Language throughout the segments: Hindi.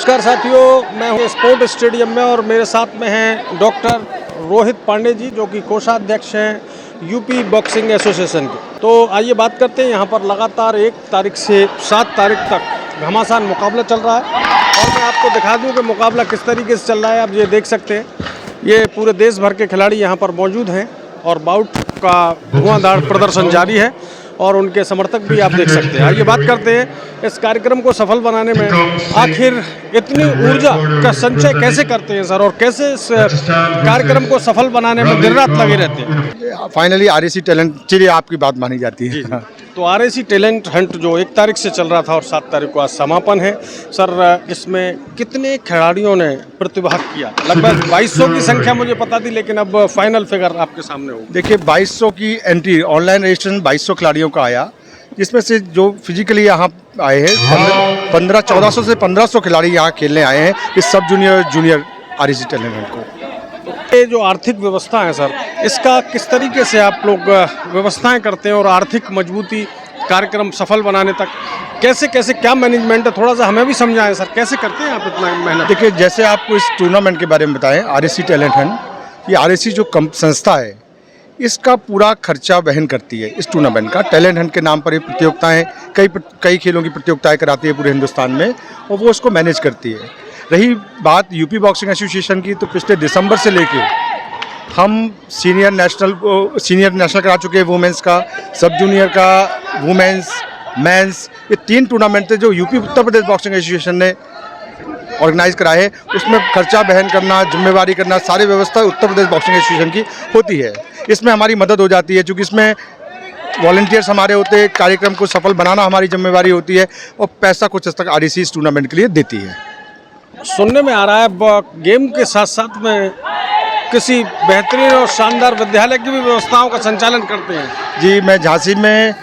नमस्कार साथियों, मैं हूँ स्पोर्ट स्टेडियम में और मेरे साथ में हैं डॉक्टर रोहित पांडे जी, जो कि कोषाध्यक्ष हैं यूपी बॉक्सिंग एसोसिएशन के। तो आइए बात करते हैं। यहाँ पर लगातार 1 तारीख से 7 तारीख तक घमासान मुकाबला चल रहा है और मैं आपको दिखा दूँ कि मुकाबला किस तरीके से चल रहा है। आप ये देख सकते हैं, ये पूरे देश भर के खिलाड़ी यहाँ पर मौजूद हैं और बाउट का धुआंधार प्रदर्शन जारी है और उनके समर्थक भी आप देख सकते हैं। आइए बात करते हैं इस कार्यक्रम को सफल बनाने में आखिर इतनी ऊर्जा का संचय कैसे करते हैं सर, और कैसे इस कार्यक्रम को सफल बनाने में दिन रात लगे रहते हैं। फाइनली आरएसी टैलेंट, चलिए आपकी बात मानी जाती है। तो आरएसी टैलेंट हंट जो 1 तारीख से चल रहा था और 7 तारीख को आज समापन है सर, इसमें कितने खिलाड़ियों ने प्रतिभाग किया? लगभग 2200 की संख्या मुझे पता थी, लेकिन अब फाइनल फिगर आपके सामने हो। देखिए 2200 की एंट्री, ऑनलाइन रजिस्ट्रेशन 2200 खिलाड़ियों का आया, जिसमें से जो फिजिकली यहाँ आए हैं 1400 से 1500 खिलाड़ी यहाँ खेलने आए हैं इस सब जूनियर आरएसी टैलेंट हंट को। ये जो आर्थिक व्यवस्था है सर, इसका किस तरीके से आप लोग व्यवस्थाएं करते हैं और आर्थिक मजबूती कार्यक्रम सफल बनाने तक कैसे कैसे क्या मैनेजमेंट है, थोड़ा सा हमें भी समझाएं सर, कैसे करते हैं आप इतना मेहनत? देखिए जैसे आपको इस टूर्नामेंट के बारे में बताएं, आरएसी टैलेंट हंट, ये आरएसी जो संस्था है इसका पूरा खर्चा वहन करती है। इस टूर्नामेंट का टैलेंट हंट के नाम पर ये प्रतियोगिताएँ, कई खेलों की प्रतियोगिताएँ कराती है पूरे हिंदुस्तान में और वो उसको मैनेज करती है। रही बात यूपी बॉक्सिंग एसोसिएशन की, तो पिछले दिसंबर से लेके हम सीनियर नेशनल करा चुके हैं वुमेंस का, सब जूनियर का, वुमेंस, मेंस, ये 3 टूर्नामेंट थे जो UP Uttar Pradesh boxing association ने ऑर्गेनाइज कराए हैं। उसमें खर्चा वहन करना, जिम्मेवारी करना, सारी व्यवस्था उत्तर प्रदेश बॉक्सिंग एसोसिएशन की होती है। इसमें हमारी मदद हो जाती है क्योंकि इसमें वॉलंटियर्स हमारे होते हैं, कार्यक्रम को सफल बनाना हमारी जिम्मेवारी होती है और पैसा कुछ हद तक आरएसी इस टूर्नामेंट के लिए देती है। सुनने में आ रहा है गेम के साथ साथ में किसी बेहतरीन और शानदार विद्यालय की भी व्यवस्थाओं का संचालन करते हैं। जी, मैं झांसी में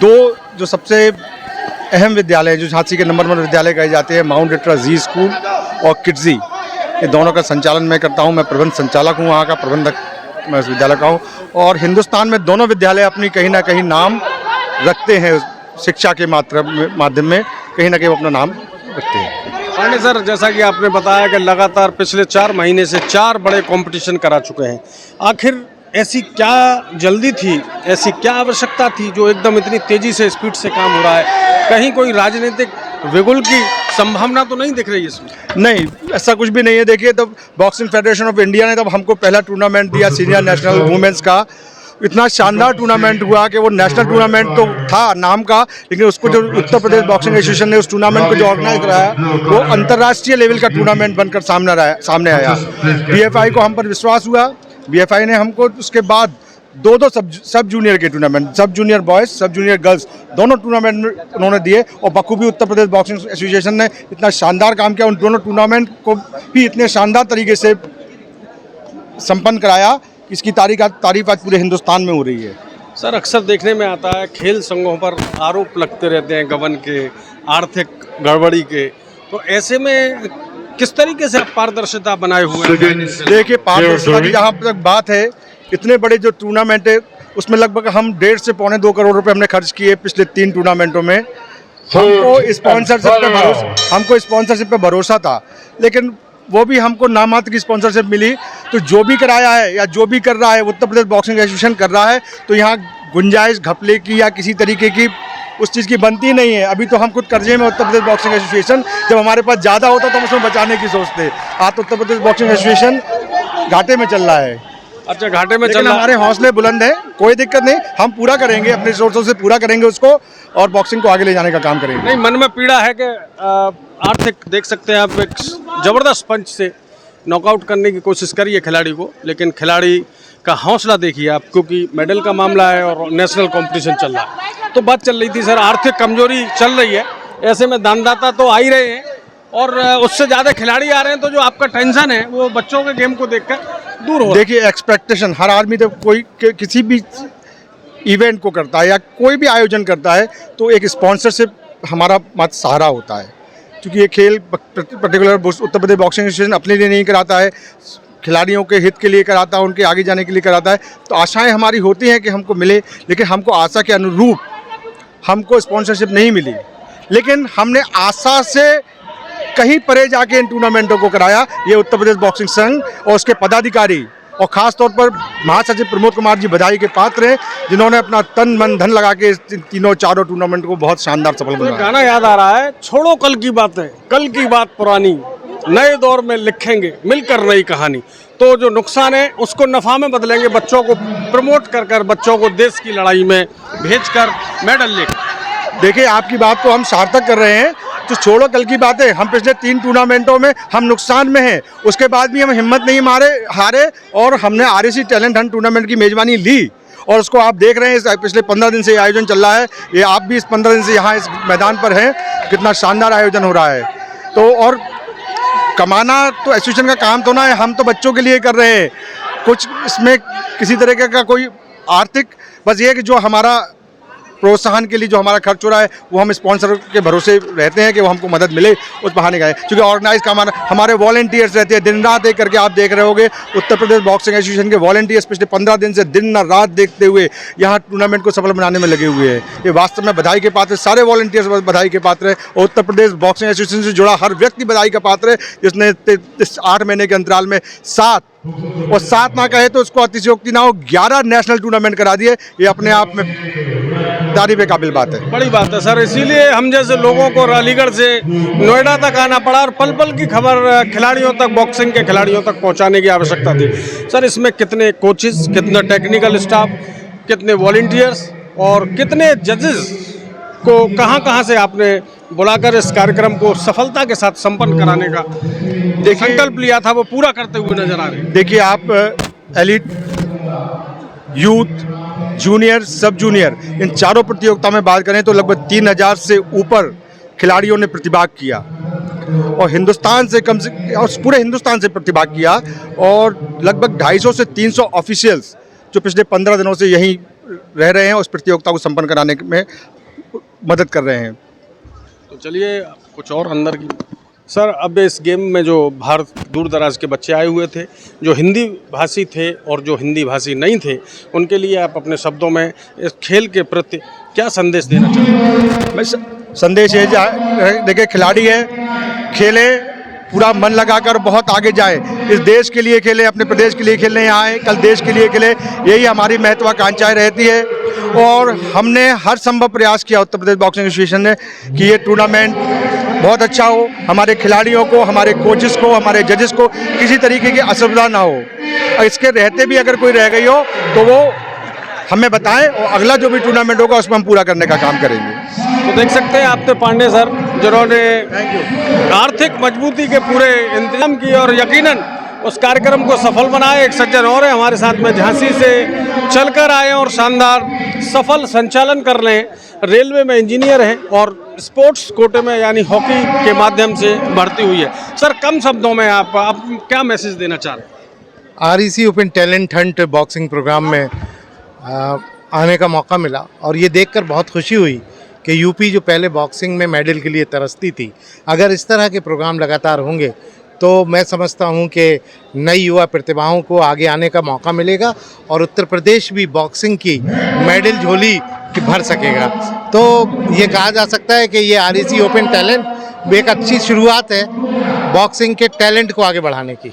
2 जो सबसे अहम विद्यालय जो झांसी के नंबर 1 विद्यालय कहे जाते हैं, माउंट लिटरा जी स्कूल और किड्जी, ये दोनों का संचालन मैं करता हूँ। मैं प्रबंध संचालक हूँ, वहाँ का प्रबंधक मैं इस विद्यालय का हूँ और हिंदुस्तान में दोनों विद्यालय अपनी कहीं ना कहीं नाम रखते हैं, शिक्षा के माध्यम में कहीं ना कहीं अपना नाम रखते हैं। पांडे सर, जैसा कि आपने बताया कि लगातार पिछले 4 महीने से 4 बड़े कंपटीशन करा चुके हैं, आखिर ऐसी क्या जल्दी थी, ऐसी क्या आवश्यकता थी जो एकदम इतनी तेजी से स्पीड से काम हो रहा है? कहीं कोई राजनीतिक विगुल की संभावना तो नहीं दिख रही इसमें? नहीं, ऐसा कुछ भी नहीं है। देखिए तब बॉक्सिंग फेडरेशन ऑफ इंडिया ने तब हमको पहला टूर्नामेंट दिया सीनियर नेशनल वुमेंस का, इतना शानदार टूर्नामेंट हुआ कि वो नेशनल टूर्नामेंट तो था नाम का, लेकिन उसको जो उत्तर प्रदेश बॉक्सिंग एसोसिएशन ने उस टूर्नामेंट को जो ऑर्गेनाइज कराया वो अंतर्राष्ट्रीय लेवल का टूर्नामेंट बनकर सामने आया। बीएफआई को हम पर विश्वास हुआ, बीएफआई ने हमको उसके बाद 2 सब जूनियर के टूर्नामेंट, सब जूनियर बॉयज़, सब जूनियर गर्ल्स, दोनों टूर्नामेंट उन्होंने दिए और बखूबी उत्तर प्रदेश बॉक्सिंग एसोसिएशन ने इतना शानदार काम किया, उन दोनों टूर्नामेंट को भी इतने शानदार तरीके से संपन्न कराया। इसकी तारीफ आज पूरे हिंदुस्तान में हो रही है। सर, अक्सर देखने में आता है खेल संघों पर आरोप लगते रहते हैं गबन के, आर्थिक गड़बड़ी के, तो ऐसे में किस तरीके से आप पारदर्शिता बनाए हुए हैं? देखिए पारदर्शिता की जहाँ तक बात है, इतने बड़े जो टूर्नामेंट है उसमें लगभग हम 1.5 से पौने 2 करोड़ रुपए हमने खर्च किए पिछले 3 टूर्नामेंटों में। हमको स्पॉन्सरशिप पे भरोसा था, लेकिन वो भी हमको नामात्र की स्पॉन्सरशिप मिली। तो जो भी कराया है या जो भी कर रहा है उत्तर प्रदेश बॉक्सिंग एसोसिएशन कर रहा है, तो यहाँ गुंजाइश घपले की या किसी तरीके की उस चीज़ की बनती नहीं है। अभी तो हम खुद कर्जे में उत्तर प्रदेश बॉक्सिंग एसोसिएशन, जब हमारे पास ज़्यादा होता तो हम उसमें बचाने की सोचते। आज तो उत्तर प्रदेश बॉक्सिंग एसोसिएशन घाटे में चल रहा है। अच्छा, घाटे में चल रहा है। हमारे हौसले बुलंद हैं, कोई दिक्कत नहीं, हम पूरा करेंगे, अपने रिसोर्सों से पूरा करेंगे उसको और बॉक्सिंग को आगे ले जाने का काम करेंगे। नहीं, मन में पीड़ा है कि आर्थिक, देख सकते हैं आप, एक ज़बरदस्त पंच से नॉकआउट करने की कोशिश करिए खिलाड़ी को, लेकिन खिलाड़ी का हौसला देखिए आप, क्योंकि मेडल का मामला है और नेशनल कंपटीशन चल रहा है। तो बात चल रही थी सर, आर्थिक कमजोरी चल रही है, ऐसे में दानदाता तो आ ही रहे हैं और उससे ज़्यादा खिलाड़ी आ रहे हैं, तो जो आपका टेंशन है वो बच्चों के गेम को देखकर दूर हो। देखिए एक्सपेक्टेशन हर आदमी तो कोई किसी भी इवेंट को करता है या कोई भी आयोजन करता है तो एक स्पॉन्सरशिप हमारा मात्र सहारा होता है, क्योंकि ये खेल particular Uttar Pradesh boxing association अपने लिए नहीं कराता है, खिलाड़ियों के हित के लिए कराता है, उनके आगे जाने के लिए कराता है। तो आशाएं हमारी होती हैं कि हमको मिले, लेकिन हमको आशा के अनुरूप हमको स्पॉन्सरशिप नहीं मिली, लेकिन हमने आशा से कहीं परे जाके इन टूर्नामेंटों को कराया। ये उत्तर प्रदेश बॉक्सिंग संघ और उसके पदाधिकारी और खास तौर पर महासचिव प्रमोद कुमार जी बधाई के पात्र हैं, जिन्होंने अपना तन मन धन लगा के इस तीनों चारों टूर्नामेंट को बहुत शानदार सफल बनाया। गाना याद आ रहा है, छोड़ो कल की बातें, कल की बात पुरानी, नए दौर में लिखेंगे मिलकर नई कहानी। तो जो नुकसान है उसको नफा में बदलेंगे, बच्चों को प्रमोट कर कर, बच्चों को देश की लड़ाई में भेजकर मेडल लेकर। देखिए, आपकी बात को हम सार्थक कर रहे हैं। तो छोड़ो कल की बातें, हम पिछले 3 टूर्नामेंटों में हम नुकसान में हैं, उसके बाद भी हम हिम्मत नहीं हारे और हमने आरएसी टैलेंट हंट टूर्नामेंट की मेजबानी ली। और उसको आप देख रहे हैं, पिछले 15 दिन से आयोजन चल रहा है। ये आप भी इस 15 दिन से यहाँ इस मैदान पर हैं, कितना शानदार आयोजन हो रहा है। तो और कमाना तो एसोसिएशन का काम तो ना है, हम तो बच्चों के लिए कर रहे हैं। कुछ इसमें किसी तरीके का कोई आर्थिक, बस ये कि जो हमारा प्रोत्साहन के लिए जो हमारा खर्च हो रहा है वो हम स्पॉन्सर के भरोसे रहते हैं कि वो हमको मदद मिले उस बहाने का है। क्योंकि ऑर्गेनाइज काम हमारे वॉलंटियर्स रहते हैं, दिन रात एक करके आप देख रहे होगे उत्तर प्रदेश बॉक्सिंग एसोसिएशन के वॉलंटियर्स पिछले 15 दिन से दिन रात देखते हुए यहाँ टूर्नामेंट को सफल बनाने में लगे हुए हैं। ये वास्तव में बधाई के पात्र, सारे वॉलंटियर्स बधाई के पात्र है और उत्तर प्रदेश बॉक्सिंग एसोसिएशन से जुड़ा हर व्यक्ति बधाई का पात्र है, जिसने 8 महीने के अंतराल में 7 ना कहे तो उसको अतिशयोक्ति ना हो 11 नेशनल टूर्नामेंट करा दिए। ये अपने आप में तारीफ काबिल बात है, बड़ी बात है सर। इसीलिए हम जैसे लोगों को अलीगढ़ से नोएडा तक आना पड़ा और पल पल की खबर खिलाड़ियों तक, बॉक्सिंग के खिलाड़ियों तक पहुंचाने की आवश्यकता थी। सर, इसमें कितने कोचेस, कितना टेक्निकल स्टाफ, कितने वॉलंटियर्स और कितने जजेस को कहां से आपने बुलाकर इस कार्यक्रम को सफलता के साथ संपन्न कराने का संकल्प लिया था, वो पूरा करते हुए नजर आ रहे हैं? देखिए, आप एलिट, यूथ, जूनियर, सब जूनियर, इन चारों प्रतियोगिता में बात करें तो लगभग 3000 से ऊपर खिलाड़ियों ने प्रतिभाग किया और हिंदुस्तान से और पूरे हिंदुस्तान से प्रतिभाग किया और लगभग 250 से 300 ऑफिशियल्स जो पिछले 15 दिनों से यहीं रह रहे हैं उस प्रतियोगिता को संपन्न कराने में मदद कर रहे हैं। तो चलिए कुछ और अंदर की। सर, अब इस गेम में जो भारत दूर दराज के बच्चे आए हुए थे, जो हिंदी भाषी थे और जो हिंदी भाषी नहीं थे, उनके लिए आप अपने शब्दों में इस खेल के प्रति क्या संदेश देना चाहते हैं? संदेश ये देखिए, खिलाड़ी है, खेले, पूरा मन लगाकर बहुत आगे जाए, इस देश के लिए खेले, अपने प्रदेश के लिए खेलने यहाँ आए, कल देश के लिए खेले, यही हमारी महत्वाकांक्षाएं रहती है। और हमने हर संभव प्रयास किया उत्तर प्रदेश बॉक्सिंग एसोसिएशन ने कि ये टूर्नामेंट बहुत अच्छा हो, हमारे खिलाड़ियों को, हमारे कोचेस को, हमारे जजेस को किसी तरीके की असुविधा ना हो। और इसके रहते भी अगर कोई रह गई हो तो वो हमें बताएं और अगला जो भी टूर्नामेंट होगा उसमें हम पूरा करने का काम करेंगे। तो देख सकते हैं आपने पांडे सर, जिन्होंने आर्थिक मजबूती के पूरे इंतजाम किए और यकीनन उस कार्यक्रम को सफल बनाए। एक सज्जन और है हमारे साथ में, झांसी से चलकर आए और शानदार सफल संचालन कर रहे हैं। रेलवे में इंजीनियर हैं और स्पोर्ट्स कोटे में यानी हॉकी के माध्यम से भर्ती हुई है। सर, कम शब्दों में आप क्या मैसेज देना चाह रहे हैं? REC open talent hunt boxing programme में आने का मौका मिला और ये देखकर बहुत खुशी हुई कि यूपी जो पहले बॉक्सिंग में मेडल के लिए तरसती थी, अगर इस तरह के प्रोग्राम लगातार होंगे तो मैं समझता हूं कि नई युवा प्रतिभाओं को आगे आने का मौका मिलेगा और उत्तर प्रदेश भी बॉक्सिंग की मेडल झोली भर सकेगा। तो ये कहा जा सकता है कि ये आरईसी ओपन टैलेंट एक अच्छी शुरुआत है बॉक्सिंग के टैलेंट को आगे बढ़ाने की।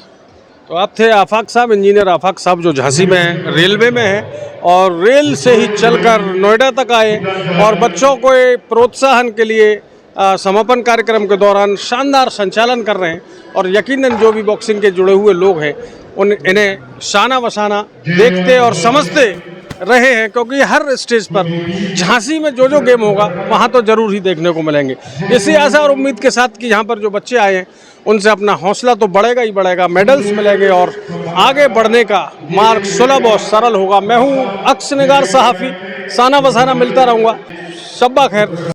तो आप थे आफाक साहब, इंजीनियर आफाक साहब, जो झांसी में हैं, रेलवे में हैं और रेल से ही चलकर नोएडा तक आए और बच्चों को प्रोत्साहन के लिए समापन कार्यक्रम के दौरान शानदार संचालन कर रहे हैं। और यकीनन जो भी बॉक्सिंग के जुड़े हुए लोग हैं इन्हें शाना बशाना देखते और समझते रहे हैं, क्योंकि हर स्टेज पर झांसी में जो जो गेम होगा वहाँ तो ज़रूर ही देखने को मिलेंगे। इसी आशा और उम्मीद के साथ कि यहाँ पर जो बच्चे आए हैं उनसे अपना हौसला तो बढ़ेगा ही बढ़ेगा, मेडल्स मिलेंगे और आगे बढ़ने का मार्ग सुलभ और सरल होगा। मैं हूँ अक्स निगार सहाफ़ी, शाना बशाना मिलता रहूँगा। शब्बा खैर।